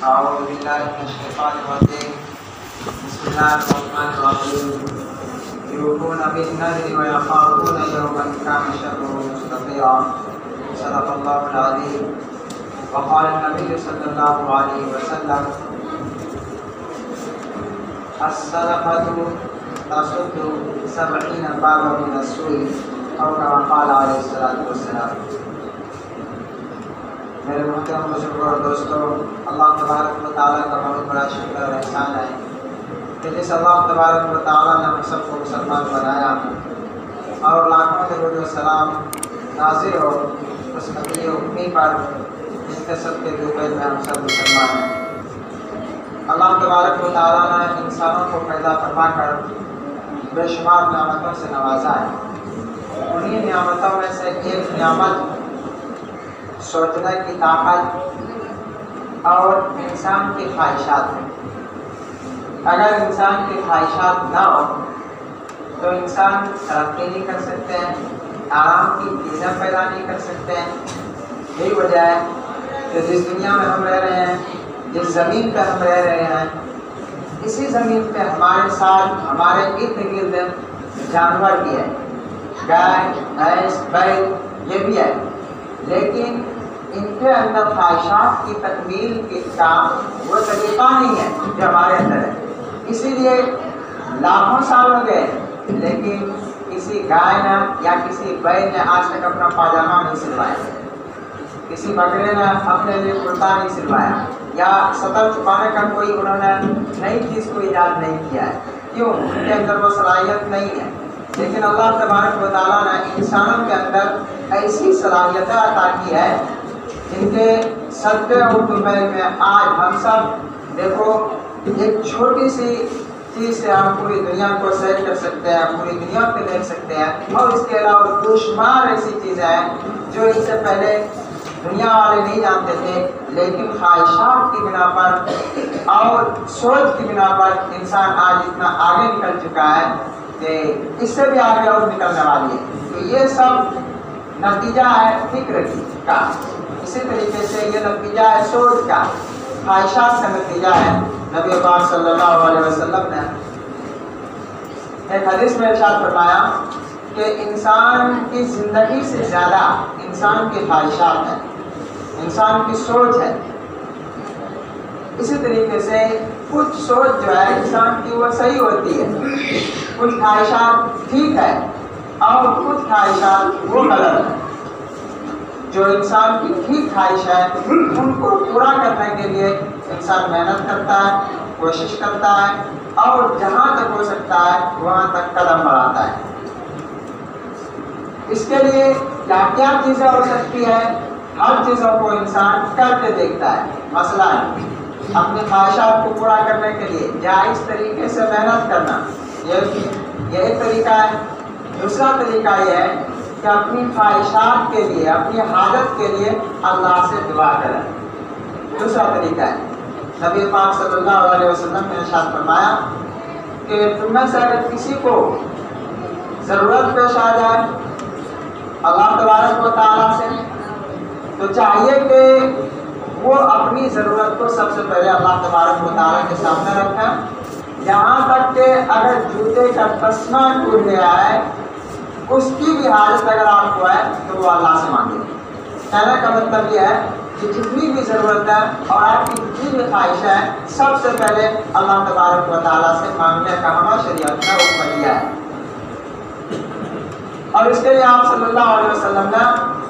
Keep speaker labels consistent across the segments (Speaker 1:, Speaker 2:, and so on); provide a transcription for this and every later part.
Speaker 1: أعوذ بالله من الشيطان الرجيم بسم الله الرحمن الرحيم يوفون بالنذر ويخافون يوما كان شره مستطيرا صدق الله العظيم وقال النبي صلى الله عليه وسلم الصدقة تصد 70 بابا من السوء أو كما قال عليه الصلاة والسلام۔ میرے محترم بزرگوں اور دوستوں، اللہ تبارک و تعالیٰ کا بہت بڑا شکر اور احسان ہے کہ جس اللہ تبارک و تعالیٰ نے ہم سب کو مسلمان بنایا اور لاکھوں درود و سلام نازل ہو اس نبی امی پر جس کے سب کے دوبے میں ہم سب مسلمان ہیں۔ اللہ تبارک و تعالیٰ نے انسانوں کو پیدا فرما کر بے شمار نعمتوں سے نوازا ہے۔ انہی نعمتوں میں سے ایک نعمت سوچنے کی طاقت اور انسان کی خواہشات ہے۔ اگر انسان کی خواہشات نہ ہو تو انسان ترقی نہیں کر سکتے ہیں، آرام کی چیزیں پیدا نہیں کر سکتے ہیں۔ یہی وجہ ہے کہ جس دنیا میں ہم رہ رہے ہیں، جس زمین پہ ہم رہ رہے ہیں، اسی زمین پہ ہمارے ساتھ ہمارے ارد گرد جانور بھی ہے، گائے بھینس بیل یہ بھی ہے، لیکن ان کے اندر خواہشات کی تکمیل کا وہ طریقہ نہیں ہے جو ہمارے اندر ہے۔ اسی لیے لاکھوں سال ہو گئے لیکن کسی گائے نے یا کسی بیل نے آج تک اپنا پاجامہ نہیں سلوایا، کسی بکرے نے اپنے لیے کرتا نہیں سلوایا، یا سطر چھپانے کا کوئی انہوں نے نئی چیز کو ایجاد نہیں کیا ہے۔ کیوں؟ ان کے اندر وہ صلاحیت نہیں ہے۔ لیکن اللہ تبارک و تعالیٰ نے انسانوں کے اندر ایسی صلاحیتیں عطا کی ہے جن کے صدقے اور دبئی میں آج ہم سب دیکھو ایک چھوٹی سی چیز سے ہم پوری دنیا کو سیر کر سکتے ہیں، پوری دنیا کو دیکھ سکتے ہیں، اور اس کے علاوہ بے شمار ایسی چیزیں ہیں جو اس سے پہلے دنیا والے نہیں جانتے تھے، لیکن خواہشات کی بنا پر اور سوچ کی بنا پر انسان آج اتنا آگے نکل چکا ہے کہ اس سے بھی آگے اور نکلنے والی ہے۔ تو یہ سب نتیجہ ہے فکر کا، اسی طریقے سے یہ نتیجہ ہے سوچ کا، خواہشات کا نتیجہ ہے۔ نبی پاک صلی اللہ علیہ وسلم نے ایک حدیث میں ارشاد فرمایا کہ انسان کی زندگی سے زیادہ انسان کی خواہشات ہیں، انسان کی سوچ ہے۔ اسی طریقے سے کچھ سوچ جو ہے انسان کی وہ صحیح ہوتی ہے، کچھ خواہشات ٹھیک ہے اور کچھ خواہشات وہ غلط ہے۔ جو انسان کی ٹھیک خواہش ہے ان کو پورا کرنے کے لیے انسان محنت کرتا ہے، کوشش کرتا ہے اور جہاں تک ہو سکتا ہے وہاں تک قدم بڑھاتا ہے۔ اس کے لیے کیا کیا چیزیں ہو سکتی ہے، ہر چیزوں کو انسان کر کے دیکھتا ہے۔ مثلا اپنی خواہشات کو پورا کرنے کے لیے جائز طریقے سے محنت کرنا، یہ ایک طریقہ ہے۔ دوسرا طریقہ یہ ہے کہ اپنی خواہشات کے لیے، اپنی حاجت کے لیے اللہ سے دعا کریں، دوسرا طریقہ ہے۔ نبی پاک صلی اللہ علیہ وسلم نے ارشاد فرمایا کہ تم میں سے اگر کسی کو ضرورت پیش آ جائے اللہ تبارک و تعالیٰ سے تو چاہیے کہ وہ اپنی ضرورت کو سب سے پہلے اللہ تبارک و تعالیٰ کے سامنے رکھیں، یہاں تک کہ اگر جوتے کا تسمہ ٹوٹ گیا ہے اس کی بھی حاجت اگر آپ کو ہے تو وہ اللہ سے مانگے۔ کہنے کا مطلب یہ ہے کہ جتنی بھی ضرورت ہے اور آپ کی جتنی بھی خواہش ہے سب سے پہلے اللہ تبارک و تعالیٰ سے مانگنے کا ہمارا شریعت نے حکم دیا ہے۔ اور اس کے لیے آپ صلی اللہ علیہ وسلم نے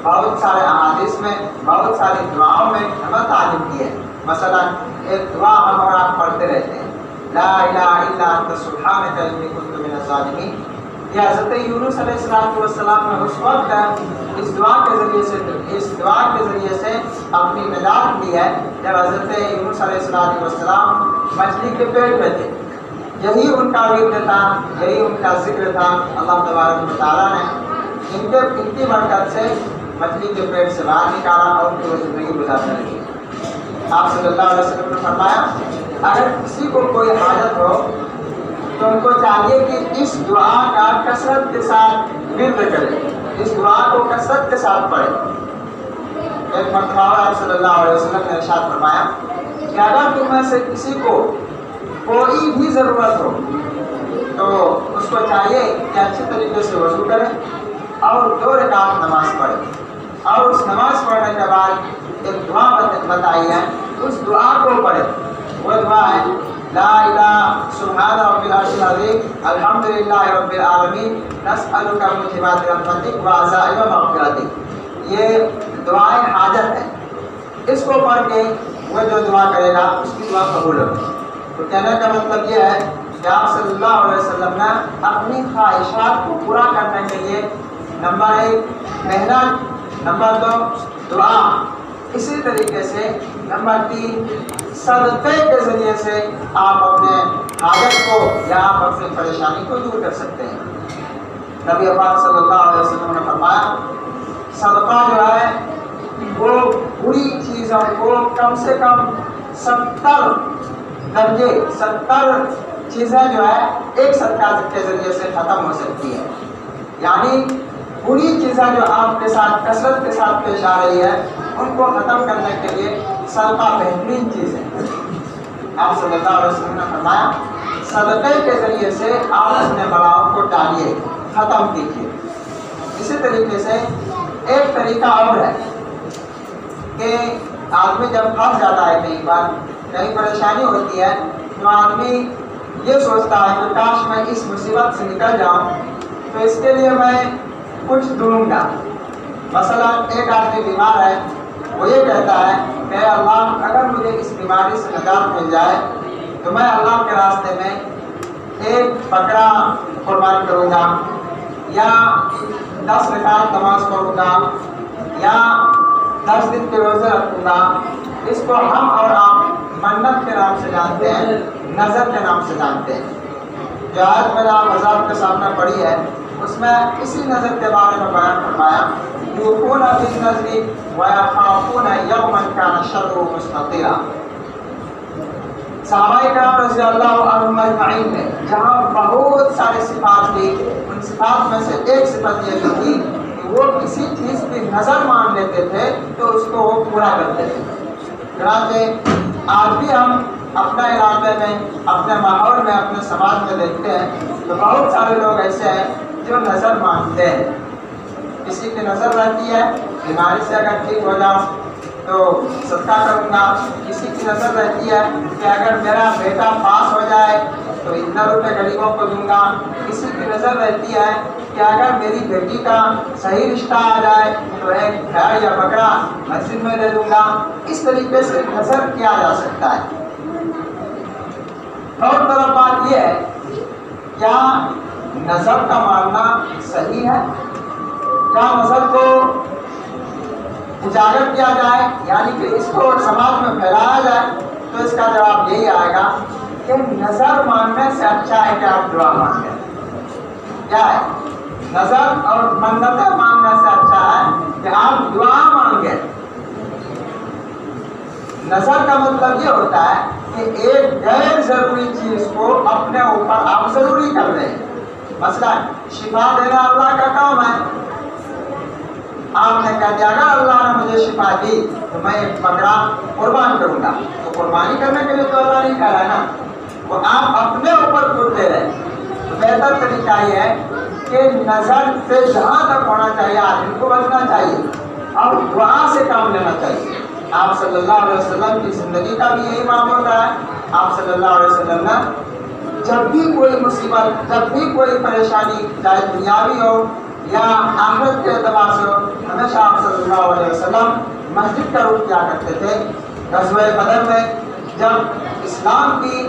Speaker 1: بہت سارے احادیث میں، بہت ساری دعاؤں میں ہمیں تعلیم کی ہے۔ مثلا ایک دعا ہم اور آپ پڑھتے رہتے ہیں، لا الہ الا انت سبحانک انی کنت من الظالمین۔ یہ حضرت یونس علیہ السلام نے اس وقت اس دعا کے ذریعے سے اپنی نجات لی ہے جب حضرت یونس علیہ السلام مچھلی کے پیٹ میں تھے۔ یہی ان کا ورد تھا، یہی ان کا ذکر تھا۔ اللہ تبارک و تعالیٰ نے ان کی برکت سے مچھلی کے پیٹ سے باہر نکالا اور ان کی زندگی گزارنے لگی۔ آپ صلی اللہ علیہ وسلم نے فرمایا اگر کسی کو کوئی حاجت ہو تو ان کو چاہیے کہ اس دعا کا کثرت کے ساتھ ورد کرے، اس دعا کو کثرت کے ساتھ پڑھے۔ ایک مرتبہ آپ صلی اللہ علیہ وسلم نے ارشاد فرمایا کہ اگر تم میں سے کسی کو کوئی بھی ضرورت ہو تو اس کو چاہیے کہ اچھی طریقے سے وضو کرے اور 2 رکعت نماز پڑھے، اور اس نماز پڑھنے کے بعد ایک دعا بتائی ہے، اس دعا کو پڑھے۔ وہ دعا ہے لا الہ سبحان رب العرش العظیم الحمدللہ رب العالمین نسألک موجبات رحمتک وعزائم مغفرتک۔ یہ دعائے حاجت ہے، اس کو پڑھ کے وہ جو دعا کرے گا اس کی دعا قبول ہوگی۔ تو کہنے کا مطلب یہ ہے کہ آپ صلی اللہ علیہ وسلم نے اپنی خواہشات کو پورا کرنے کے لیے نمبر 1 محنت، نمبر 2 دعا، اسی طریقے سے نمبر 3 صدقے کے ذریعے سے آپ اپنے حاجت کو یا آپ اپنی پریشانی کو دور کر سکتے ہیں۔ نبی پاک صلی اللہ علیہ وسلم نے فرمایا صدقہ جو ہے وہ بری چیزوں کو کم سے کم 70 درجے 70 چیزیں جو ہے ایک صدقہ کے ذریعے سے ختم ہو سکتی ہے۔ یعنی بری چیزیں جو آپ کے ساتھ کثرت کے ساتھ پیش آ رہی ہے ان کو ختم کرنے کے لیے صدقہ بہترین چیز ہے۔ آپ صلی اللہ علیہ وسلم نے فرمایا صدقے کے ذریعے سے آپ اپنے بلاؤں کو ٹالیے، ختم کیجیے۔ اسی طریقے سے ایک طریقہ اور ہے کہ آدمی جب پھنس جاتا ہے کہیں پریشانی ہوتی ہے تو آدمی یہ سوچتا ہے کہ کاش میں اس مصیبت سے نکل جاؤں، تو اس کے لیے میں کچھ دوں گا۔ مثلا ایک آدمی بیمار ہے، وہ یہ کہتا ہے کہ اللہ اگر مجھے اس بیماری سے نجات مل جائے تو میں اللہ کے راستے میں ایک بکرا قربان کروں گا، یا 10 رکعت نماز پڑھوں گا، یا 10 دن کے روزے رکھوں گا۔ اس کو ہم اور آپ منت کے نام سے جانتے ہیں، نظر کے نام سے جانتے ہیں۔ جو آیت میں آپ حضرات کے سامنے پڑھی ہے اس میں اسی نظر کے بارے میں بیان فرمایا یوفون بالنذر ویخافون یوما کان شرہ مستطیرا۔ صحابہ کرام رضی اللہ عنہم اجمعین نے جہاں بہت سارے صفات تھی، ان صفات میں سے ایک صفت یہ تھی کہ وہ کسی چیز کی نظر مان لیتے تھے تو اس کو وہ پورا کرتے تھے۔ چنانچہ آج بھی ہم اپنے علاقے میں، اپنے ماحول میں، اپنے سماج میں دیکھتے ہیں تو بہت سارے لوگ ایسے ہیں جو نظر مانتے ہیں۔ کسی کی نظر رہتی ہے بیماری سے اگر ٹھیک ہو جاؤں تو صدقہ کروں گا، کسی کی نظر رہتی ہے کہ اگر میرا بیٹا پاس ہو جائے تو اتنا روپے غریبوں کو دوں گا، کسی کی نظر رہتی ہے کہ اگر میری بیٹی کا صحیح رشتہ آ جائے تو ایک بھیڑ یا بکرا مسجد میں دے دوں گا۔ اس طریقے سے نظر کیا جا سکتا ہے۔ اور طرف بات یہ ہے کیا نظر کا ماننا صحیح ہے؟ کیا نظر کو اجاگر کیا جائے، یعنی کہ اس کو سماج میں پھیلایا جائے؟ تو اس کا جواب یہی آئے گا کہ نظر ماننے سے اچھا ہے کہ آپ دعا مانگیں۔ کیا ہے؟ نظر اور منتیں مانگنے سے اچھا ہے کہ آپ دعا مانگیں۔ نظر کا مطلب یہ ہوتا ہے کہ ایک غیر ضروری چیز کو اپنے اوپر آپ ضروری کر دیں۔ مثلا شفا دینا اللہ کا کام ہے، آپ نے کہا کہ اگر اللہ نے مجھے شفا دی تو میں ایک بکرا قربان کروں گا، تو قربانی کرنے کے لیے تو اللہ نہیں کہہ رہا ہے نا، وہ آپ اپنے اوپر خود لے رہے ہیں۔ تو بہتر طریقہ یہ ہے کہ نظر سے جہاں تک ہونا چاہیے آدمی کو بچنا چاہیے اور دعا سے کام لینا چاہیے۔ آپ صلی اللہ علیہ وسلم کی زندگی کا بھی یہی معمول رہا ہے۔ آپ صلی اللہ علیہ وسلم نے جب بھی کوئی مصیبت، جب بھی کوئی پریشانی، چاہے دنیاوی ہو یا آخرت کے اعتبار سے ہو، ہمیشہ آپ صلی اللہ علیہ وسلم مسجد کا رخ کیا کرتے تھے۔ غزوہ بدر میں جب اسلام کی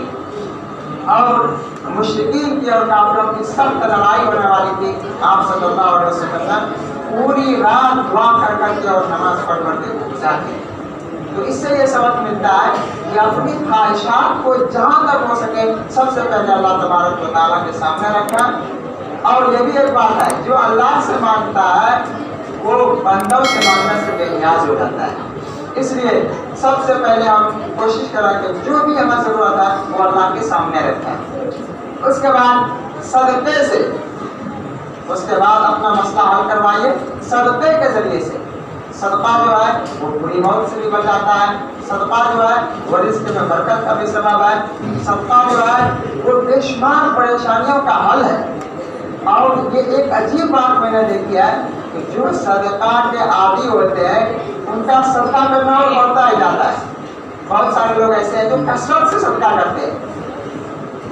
Speaker 1: اور مشرکین کی اور کافروں کی سخت لڑائی ہونے والی تھی، آپ صلی اللہ علیہ وسلم نے پوری رات دعا کر کر کے اور نماز پڑھ کر کے گزاری۔ تو اس سے یہ سبق ملتا ہے کہ اپنی خواہشات کو جہاں تک ہو سکے سب سے پہلے اللہ تبارک و تعالیٰ کے سامنے رکھنا۔ اور یہ بھی ایک بات ہے، جو اللہ سے مانگتا ہے وہ بندوں سے مانگنے سے بے نیاز ہو جاتا ہے۔ اس لیے سب سے پہلے ہم کوشش کریں کہ جو بھی ہمیں ضرورت ہے وہ اللہ کے سامنے رکھیں۔ اس کے بعد صدقے سے، اس کے بعد اپنا مسئلہ حل کروائیے صدقے کے ذریعے سے۔ صدقہ جو ہے وہ بری موت سے بھی بچاتا ہے، صدقہ جو ہے وہ رزق میں برکت کا بھی سبب ہے، صدقہ جو ہے وہ بے شمار پریشانیوں کا حل ہے۔ اور یہ ایک عجیب بات میں نے دیکھی ہے کہ جو صدقہ کے عادی ہوتے ہیں ان کا صدقہ کرنا اور بڑھتا ہی جاتا ہے۔ بہت سارے لوگ ایسے ہیں جو کثرت سے صدقہ کرتے ہیں،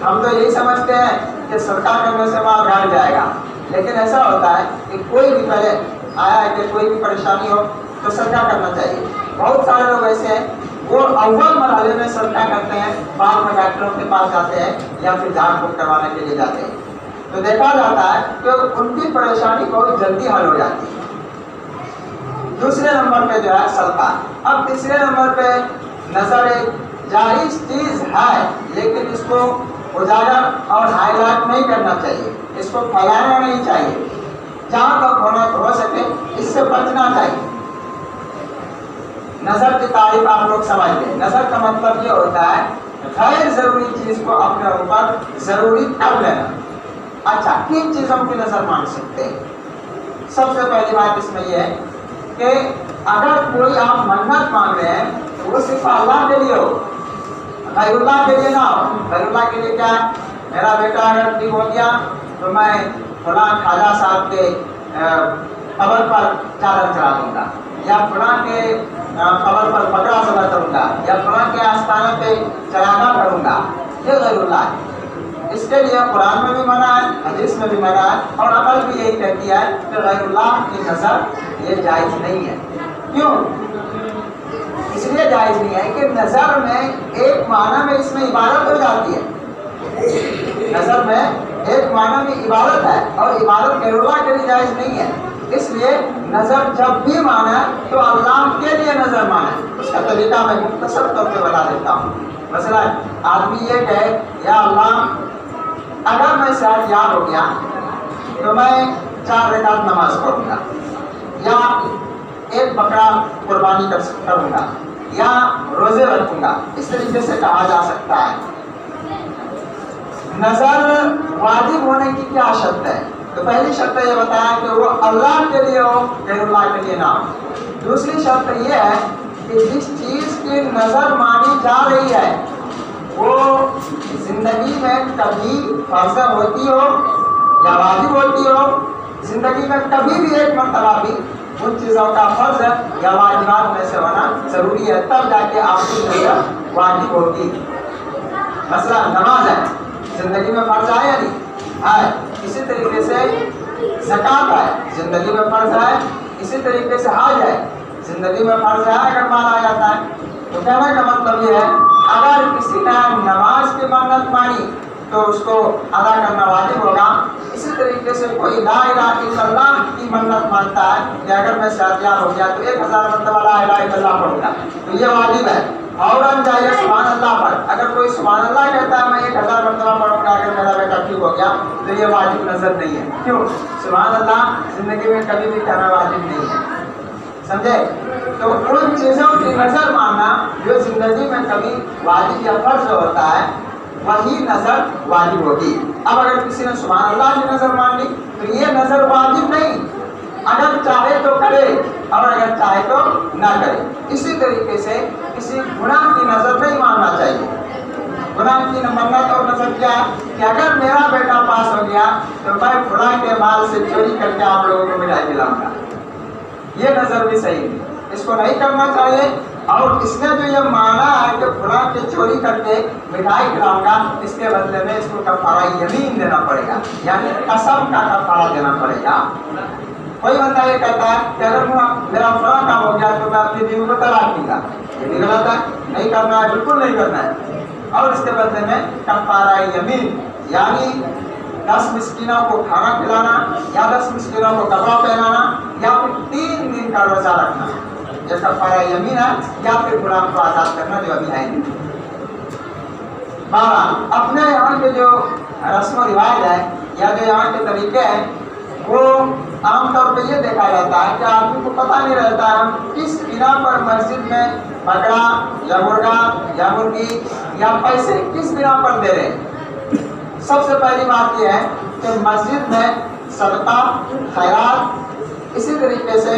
Speaker 1: ہم تو یہی سمجھتے ہیں کہ صدقہ کرنے سے مال گھٹ جائے گا، لیکن ایسا ہوتا ہے کہ کوئی بھی پہلے آیا ہے کہ کوئی بھی پریشانی ہو تو صدقہ کرنا چاہیے۔ بہت سارے لوگ ایسے ہیں وہ اول مرحلے میں صدقہ کرتے ہیں، بعد میں ڈاکٹروں کے پاس جاتے ہیں یا پھر جانچ بک کروانے کے لیے جاتے ہیں، تو دیکھا جاتا ہے کہ ان کی پریشانی بہت جلدی حل ہو جاتی ہے۔ دوسرے نمبر پہ جو ہے صدقہ۔ اب تیسرے نمبر پہ نظر ایک جائز چیز ہے لیکن اس کو اجاگر اور ہائی لائٹ نہیں کرنا چاہیے، اس کو پھیلانا نہیں چاہیے، جہاں تک ہو سکے اس سے بچنا چاہیے۔ نظر کی تعریف آپ لوگ سمجھتے ہیں، نظر کا مطلب یہ ہوتا ہے غیر ضروری چیز کو اپنے اوپر ضروری کر لینا۔ اچھا، کن چیزوں کی نظر مان سکتے ہیں؟ سب سے پہلی بات اس میں یہ ہے کہ اگر کوئی آپ منت مانگ رہے ہیں تو وہ صرف اللہ کے لیے ہو، غیر اللہ کے لیے نہ ہو۔ غیر اللہ کے لیے کیا ہے؟ میرا بیٹا اگر ٹھیک ہو گیا تو میں فلاں خواجہ صاحب کے قبر پر چادر چڑھا دوں گا، یا فلاں کے قبر پر بکرا ذبح کروں گا، یا فلاں کے آستانے پہ چراغاں کروں گا، یہ غیر اللہ ہے۔ اس کے لیے قرآن میں بھی منع ہے، حدیث میں بھی منع ہے، اور عقل بھی یہی کہتی ہے کہ غیر اللہ کی نظر یہ جائز نہیں ہے۔ کیوں؟ اس لیے جائز نہیں ہے کہ نظر میں ایک معنی میں اس میں عبادت ہو جاتی ہے، نظر میں ایک معنی میں عبادت ہے اور عبادت غیر اللہ کے لیے جائز نہیں ہے۔ اس لیے نظر جب بھی مانا تو اللہ کے لیے نظر مانا۔ اس کا طریقہ میں مختصر طور پہ بتا دیتا ہوں۔ مثلا آدمی یہ کہے یا اللہ اگر میں صحت یاب ہو گیا تو میں 4 رکعت نماز پڑھوں گا، یا ایک بکرا قربانی کروں گا، یا روزے رکھوں گا، اس طریقے سے کہا جا سکتا ہے۔ نظر واجب ہونے کی کیا شرط ہے؟ تو پہلی شرط یہ بتایا کہ وہ اللہ کے لیے ہو، غیر اللہ کے لیے نہ ہو۔ دوسری شرط یہ ہے کہ جس چیز کی نظر مانی جا رہی ہے وہ زندگی میں کبھی فرض ہوتی ہو یا واجب ہوتی ہو، زندگی میں کبھی بھی ایک مرتبہ بھی ان چیزوں کا فرض یا واجبات میں سے ہونا ضروری ہے، تب جا کے آپ کی نظر واجب ہوگی۔ مثلا نماز ہے، زندگی میں فرض ہے یا نہیں ہے؟ اسی طریقے سے زکوٰۃ ہے، زندگی میں فرض ہے۔ اسی طریقے سے حج ہے، زندگی میں فرض ہے اگر مانا جاتا ہے۔ تو کہنے کا مطلب یہ ہے اگر کسی نے نماز کی منت مانی تو اس کو ادا کرنا واجب ہوگا۔ اسی طریقے سے کوئی لا الہ الا اللہ کی منت مانتا ہے کہ اگر میں صحتیاب ہو گیا تو 1000 مرتبہ لا الہ الا اللہ پڑھوں گا، تو یہ واجب ہے۔ فوراً جائیے سبحان اللہ پر، اگر کوئی سبحان اللہ کہتا ہے میں 1000 مرتبہ پڑھوں گا اگر میرا بیٹا ٹھیک ہو گیا، تو یہ واجب نظر نہیں ہے۔ کیوں؟ سبحان اللہ زندگی میں کبھی بھی کہنا واجب نہیں ہے، سمجھے؟ تو ان چیزوں کی نظر ماننا جو زندگی میں کبھی واجب یا فرض ہوتا ہے وہی نظر واجب ہوگی۔ اب اگر کسی نے سبحان اللہ کی نظر مان لی تو یہ نظر واجب نہیں، اگر چاہے تو کرے اور اگر چاہے تو نہ کرے۔ اسی طریقے سے کسی گناہ کی نظر نہیں ماننا چاہیے۔ گناہ کی منت اور نظر کیا ہے کہ اگر میرا بیٹا پاس ہو گیا تو میں فلاں کے مال سے چوری کر کے آپ لوگوں کو مٹھائی دلاؤں گا، یہ نظر بھی صحیح نہیں، اس کو نہیں کرنا چاہیے۔ اور اس نے جو یہ مانا ہے کہ فلاں کے چوری کر کے مٹھائی کھلاؤں گا، اس کے بدلے میں اس کو کفارہ یمین دینا پڑے گا، یعنی قسم کا کفارہ دینا پڑے گا۔ کوئی بندہ یہ کہتا ہے کہ اگر میرا فلاں کام ہو گیا تو میں اپنی بیوی کو طلاق دوں گا، یہ بھی غلط ہے، نہیں کرنا ہے، بالکل نہیں کرنا ہے۔ اور اس کے بدلے میں کفارہ یمین یعنی 10 مسکینوں کو کھانا کھلانا، یا 10 مسکینوں کو کپڑا پہنانا، یا پھر 3 دن کا روزہ رکھنا، یہ کفارہ یمین ہے، یا پھر غلام کو آزاد کرنا جو ابھی ہے۔ 12 اپنے یہاں کے جو رسم و رواج ہے یا جو یہاں کے طریقے ہیں وہ عام طور پہ یہ دیکھا جاتا ہے کہ آدمی کو پتہ نہیں رہتا ہے ہم کس بنا پر مسجد میں بکرا یا مرغا یا مرغی یا پیسے کس بنا پر دے رہے ہیں۔ سب سے پہلی بات یہ ہے کہ مسجد میں صدقہ، خیرات، اسی طریقے سے